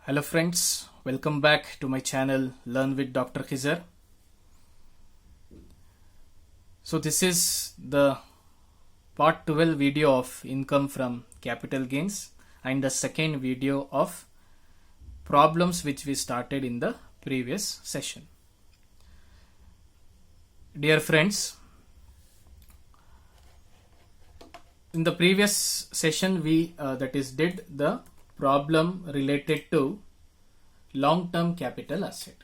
Hello friends, welcome back to my channel Learn with Dr. Khizar. So this is the part 12 video of income from capital gains and the second video of problems which we started in the previous session. Dear friends, in the previous session we did the problem related to long-term capital asset.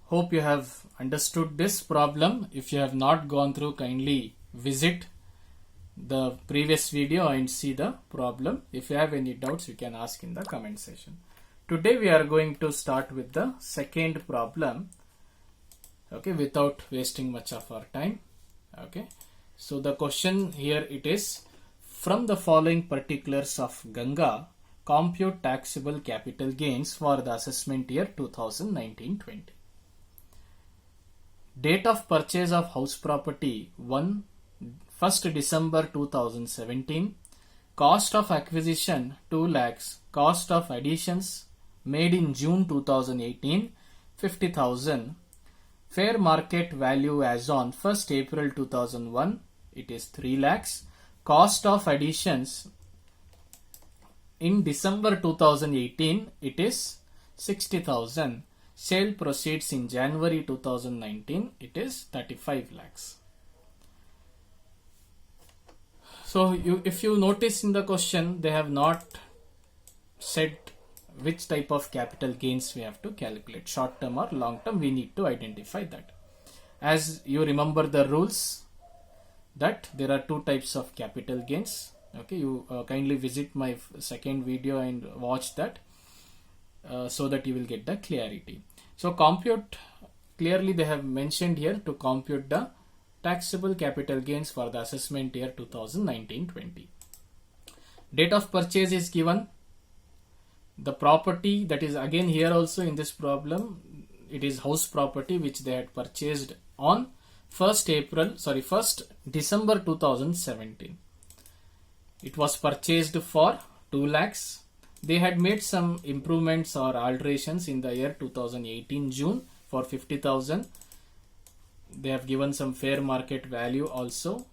Hope you have understood this problem. If you have not gone through, kindly visit the previous video and see the problem. If you have any doubts, you can ask in the comment section. Today we are going to start with the second problem, okay, without wasting much of our time. Okay, so the question here it is: from the following particulars of Ganga, compute taxable capital gains for the assessment year 2019-20. Date of purchase of house property 1st December 2017. Cost of acquisition 2 lakhs. Cost of additions made in June 2018 50,000. Fair market value as on 1st April 2001 it is 3 lakhs. Cost of additions in December 2018 it is 60,000. Sale proceeds in January 2019 it is 35 lakhs. So if you notice in the question, they have not said which type of capital gains we have to calculate, short term or long term. We need to identify that. As you remember the rules, that there are two types of capital gains. Okay, you kindly visit my second video and watch that so that you will get the clarity. So compute, clearly they have mentioned here to compute the taxable capital gains for the assessment year 2019-20. Date of purchase is given. The property, that is again here also in this problem, it is house property which they had purchased on 1st December 2017. It was purchased for 2 lakhs. They had made some improvements or alterations in the year 2018 June for 50,000. They have given some fair market value also.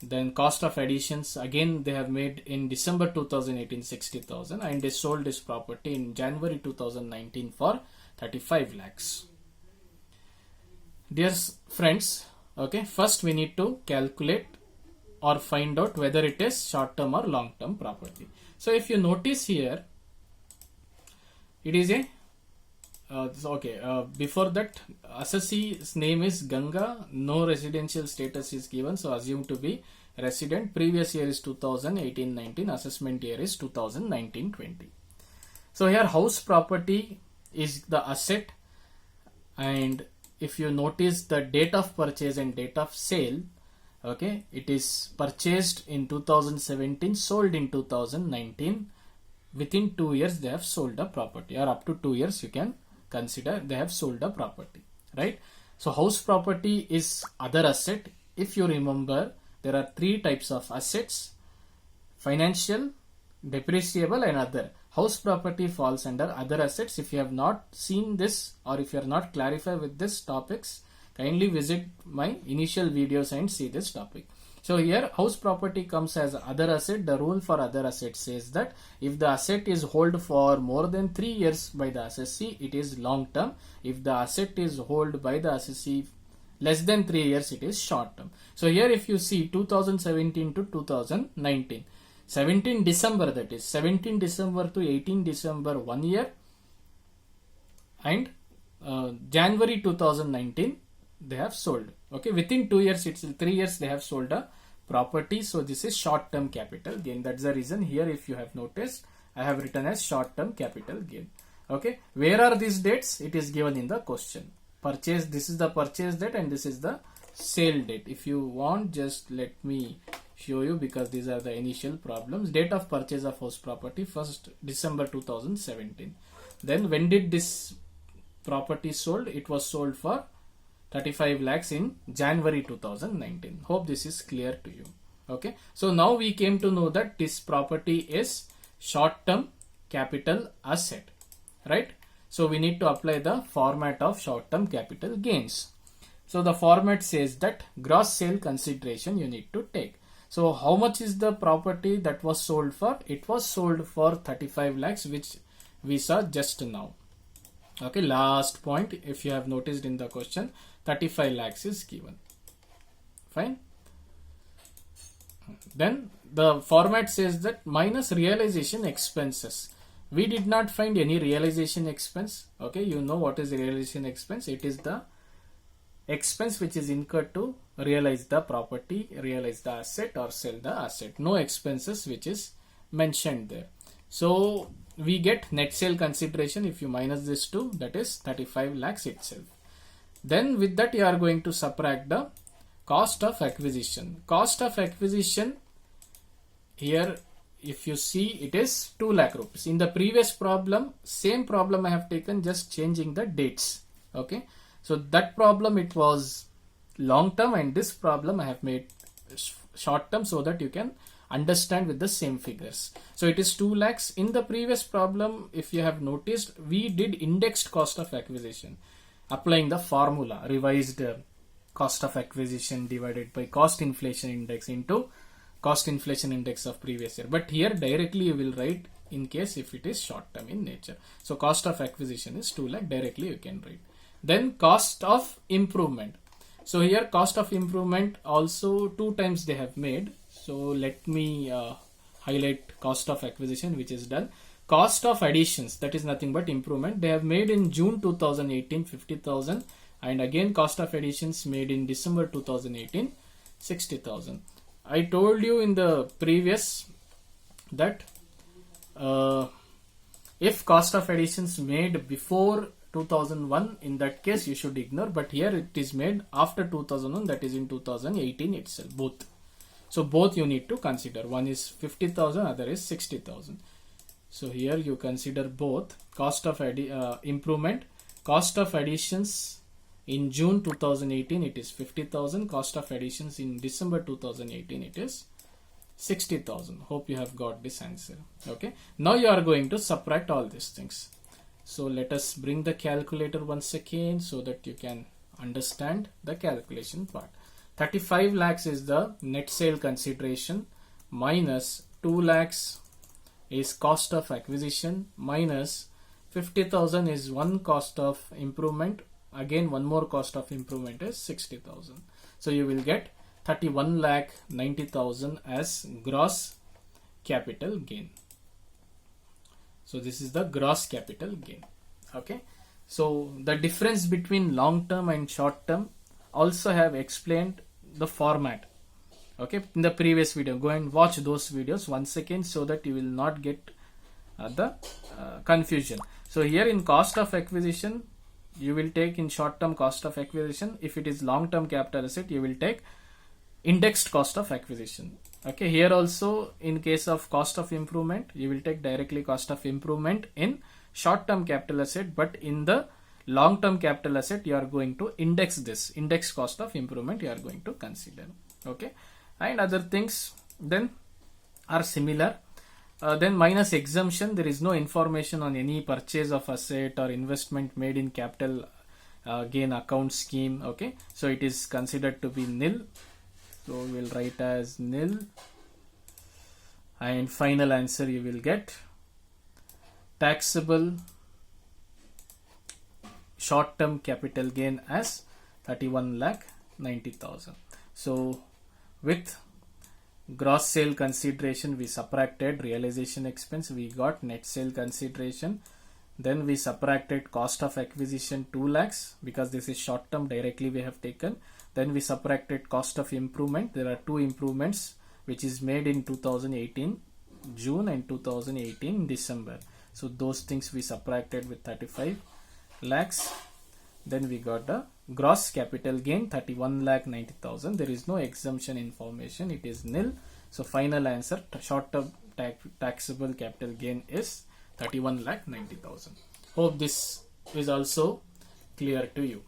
Then cost of additions again they have made in December 2018 60,000, and they sold this property in January 2019 for 35 lakhs. Dear friends, okay, first we need to calculate or find out whether it is short term or long term property. So if you notice here, it is a before that, assessee's name is Ganga, no residential status is given, so assumed to be resident. Previous year is 2018-19, assessment year is 2019-20. So here house property is the asset, and if you notice the date of purchase and date of sale, okay, it is purchased in 2017, sold in 2019. Within 2 years they have sold the property, or up to 2 years you can consider they have sold the property, right? So house property is other asset. If you remember, there are three types of assets: financial, depreciable and other. House property falls under other assets. If you have not seen this, or if you are not clarified with this topics, kindly visit my initial videos and see this topic. So here house property comes as other asset. The rule for other asset says that if the asset is held for more than 3 years by the assessee, it is long term. If the asset is held by the assessee less than 3 years, it is short term. So here if you see 2017 to 2019, 17 December, that is 17 December to 18 December 1 year, and January 2019 they have sold. Okay, within 2 years, it's 3 years they have sold a property. So this is short term capital gain. That's the reason here, if you have noticed, I have written as short term capital gain. Okay, where are these dates? It is given in the question. Purchase, this is the purchase date and this is the sale date. If you want, just let me show you, because these are the initial problems. Date of purchase of house property 1st December 2017. Then when did this property sold? It was sold for 35 lakhs in January 2019. Hope this is clear to you. Okay, so now we came to know that this property is short term capital asset, right? So we need to apply the format of short-term capital gains. So the format says that gross sale consideration you need to take. So how much is the property that was sold for? It was sold for 35 lakhs, which we saw just now. Okay, last point, if you have noticed in the question, 35 lakhs is given. Fine. Then the format says that minus realization expenses. We did not find any realization expense. Okay, you know what is realization expense? It is the expense which is incurred to realize the property, realize the asset or sell the asset. No expenses which is mentioned there. So we get net sale consideration. If you minus this two, that is 35 lakhs itself. Then with that you are going to subtract the cost of acquisition. Cost of acquisition here, if you see, it is 2 lakh rupees. In the previous problem, same problem I have taken, just changing the dates. Okay, so that problem it was long term, and this problem I have made short term so that you can understand with the same figures. So it is 2 lakhs. In the previous problem, if you have noticed, we did indexed cost of acquisition, applying the formula revised cost of acquisition divided by cost inflation index into cost inflation index of previous year. But here directly you will write in case if it is short term in nature. So cost of acquisition is 2 lakh, directly you can write. Then cost of improvement. So here cost of improvement also 2 times they have made. So let me highlight cost of acquisition which is done. Cost of additions, that is nothing but improvement. They have made in June 2018 50,000, and again cost of additions made in December 2018 60,000. I told you in the previous that if cost of additions made before 2001, in that case you should ignore, but here it is made after 2001, that is in 2018 itself, both. So both you need to consider. One is 50,000, other is 60,000. So here you consider both. Cost of improvement, cost of additions in June 2018 it is 50,000. Cost of additions in December 2018 it is 60,000. Hope you have got this answer. Okay. Now you are going to subtract all these things. So let us bring the calculator once again so that you can understand the calculation part. 35 lakhs is the net sale consideration, minus 2 lakhs is cost of acquisition, minus 50,000 is one cost of improvement. Again one more cost of improvement is 60,000. So you will get 31 lakh 90,000 as gross capital gain. So this is the gross capital gain. Okay. So the difference between long term and short term also have explained the format. Okay, in the previous video, go and watch those videos once again so that you will not get the confusion. So here in cost of acquisition, you will take in short term cost of acquisition. If it is long term capital asset, you will take indexed cost of acquisition. Okay, here also in case of cost of improvement, you will take directly cost of improvement in short term capital asset, but in the long term capital asset you are going to index this index cost of improvement you are going to consider. Okay, and other things then are similar. Then minus exemption, there is no information on any purchase of asset or investment made in capital gain account scheme. Okay, so it is considered to be nil, so we will write as nil, and final answer you will get taxable short term capital gain as 31 lakh 90,000. So with gross sale consideration we subtracted realization expense, we got net sale consideration. Then we subtracted cost of acquisition 2 lakhs because this is short term, directly we have taken. Then we subtracted cost of improvement. There are 2 improvements which is made in 2018 June and 2018 December. So those things we subtracted with 35 lakhs. Then we got the gross capital gain 31 lakh 90,000. There is no exemption information, it is nil. So final answer short term taxable capital gain is 31 lakh 90,000. Hope this is also clear to you.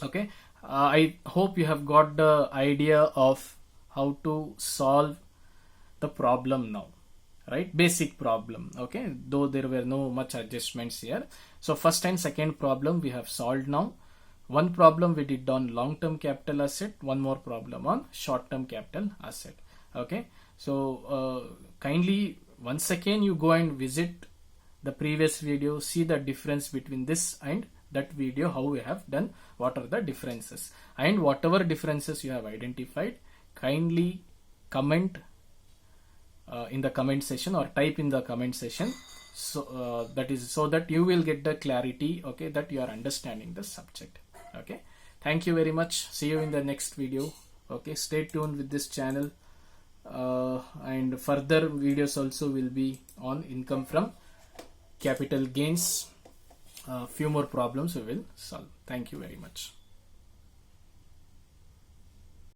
Okay, I hope you have got the idea of how to solve the problem now. right? Basic problem, okay, though there were no much adjustments here. So first and second problem we have solved now. One problem we did on long-term capital asset, one more problem on short-term capital asset. Okay, so kindly once again you go and visit the previous video, see the difference between this and that video, how we have done, what are the differences, and whatever differences you have identified, kindly comment in the comment section or type in the comment section, so that is so that you will get the clarity, okay, that you are understanding the subject. Okay, thank you very much. See you in the next video. Okay, stay tuned with this channel, and further videos also will be on income from capital gains. Few more problems we will solve. Thank you very much.